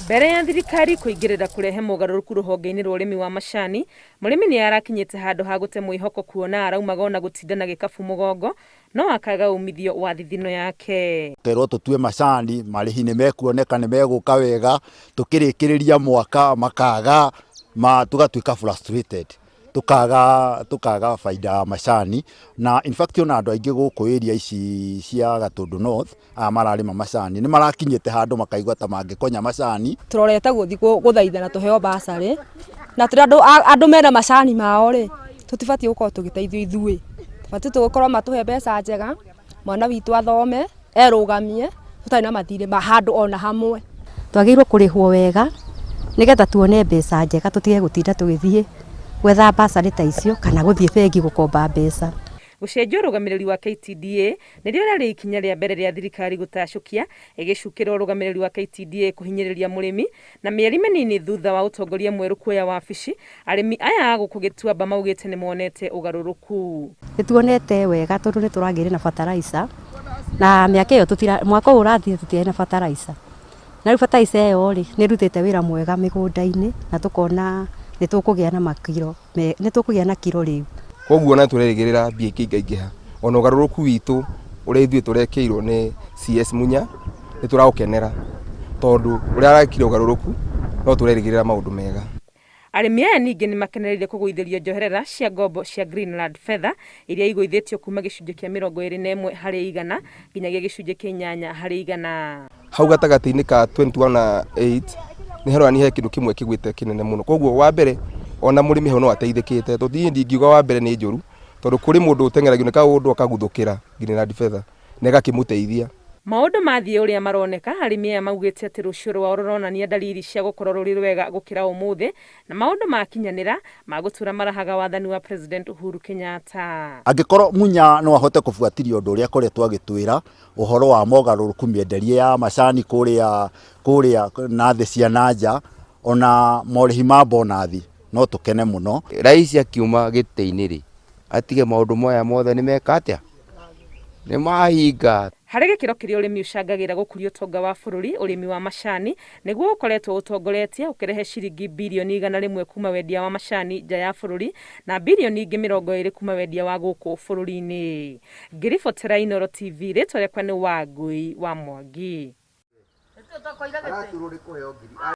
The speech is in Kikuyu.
Mbere ya thirikari kuingirira kurehe mogaruruku ruhonge-ini rwa urimi wa macani, murimi ni arakinyite handu ha gute mwihoko kuona araumaga ona gutindana gikabu mugongo no akaga umithio wa thithino yake. Kerwo tutue macani marihi ni mekuoneka ni meguka wega, tukirikiriria mwaka makaga tugatuika frustrated, tukaga faida ya macani. Na in fact ona andu aingi guku area ici cia Gatundu North mararima macani ni marakinyite handu makaigua ta mangikonya macani. Turorete guthi guthaithana tuheo basari na turi andu mena macani mao ri tutibati gukorwo tugiteithio ithui, tubati tugukorwo matuhe mbeca njega, mwana witu athome erugamie, tutari na mathire handu ona hamwe. Twagirwo kurihwo wega nigetha tuone mbeca njega, tutige gutinda tugithie gwetha basari ta icio kana guthie bengi gukomba mbeca. Gucenjia urugamiriri wa KTDA nĩrĩo rĩarĩ ikinya rĩa mbere rĩa thirikari gũtacukia ĩgĩcukĩra urugamiriri wa KTDA kuhinyĩrĩria mũrĩmi, na mĩeri mĩnini thutha wa utongoria mwerũ kuoya wabici, arĩmi aya agũkũ Gĩtuamba maugĩte nĩ monete ũgarũrũku. Nĩtuonete wega tondu nĩ tũragĩire na fertilizer, na mĩaka ĩyo mwaka ũyũ ũrathire tũtiarĩ na fertilizer, na rĩu fertilizer ĩyo rĩ nĩ ĩrutĩte wĩra mwega mĩgũnda-inĩ na tukona nĩ tũkũgĩa na makiro, nĩ tũkũgĩa na kiro rĩu. Koguo na turerigirira mbia ingĩingĩha, ona ũgarũrũku witũ ũrĩa ithuĩ tũrekeirwo nĩ CS Munya nĩ tũraũkenera tondu ũrĩa arekire ũgarũrũku no turerigirira maũndũ mega. Arĩmi aya ningĩ nĩ makenereire kũgũithĩrio njoherera cia ngombo cia Greenland Feather iria igũithĩtio kuma gĩcunjĩ kĩa 21% nginyagia gĩcunjĩ kĩa 8%. Hau gatagatĩ-inĩ ka 21 na 8 nĩ heroani kĩndũ kĩmwe kĩgwĩte kĩnene mũno. Koguo wa mbere ona mũrĩmi ho no ateithĩkĩte, tondũ ndingiuga wa mbere nĩ njũru tondũ kũrĩ mũndũ ũtengeragio nĩ kaũndũ akaguthũkĩra Greenland Feather na ĩgakĩmũteithia. Maũndũ mathiĩ ũrĩa maroneka, arĩmi aya maugĩte atĩ rũciũ rwao rũronania dalili cia gũkorwo rũrĩ rwega gũkĩra ũmũthĩ, na maũndũ makinyanĩra magũtũra marahaga wathani wa President Uhuru Kenyatta. Angĩkorwo Munya no ahote kubuatiria ũndũ ũrĩa koretwo agĩtwĩra ũhoro wa mogarũrũku mĩenderie ya macani kũrĩa na thĩ cia nanja, ona morĩhi ma bonathi no tukene muno. Rais akiuma gĩtĩ-inĩ rĩ atige maũndũ moya mothe nĩ meka atĩa, nĩ mahinga. Harĩ gĩkĩro kĩrĩa ũrĩmi ũcangagĩra gũkũria ũtonga wa bũrũri, ũrĩmi wa macani nĩguo ũkoretwo ũtongoretie ũkĩrehe ciringi birioni 100 kuma wendia wa macani nja ya bũrũri na birioni ingĩ 20 kuma wendia wa gũkũ bũrũri-inĩ. Ngĩribotera Inooro TV, rĩtwa rĩakwa nĩ Wangui wa Mwangi.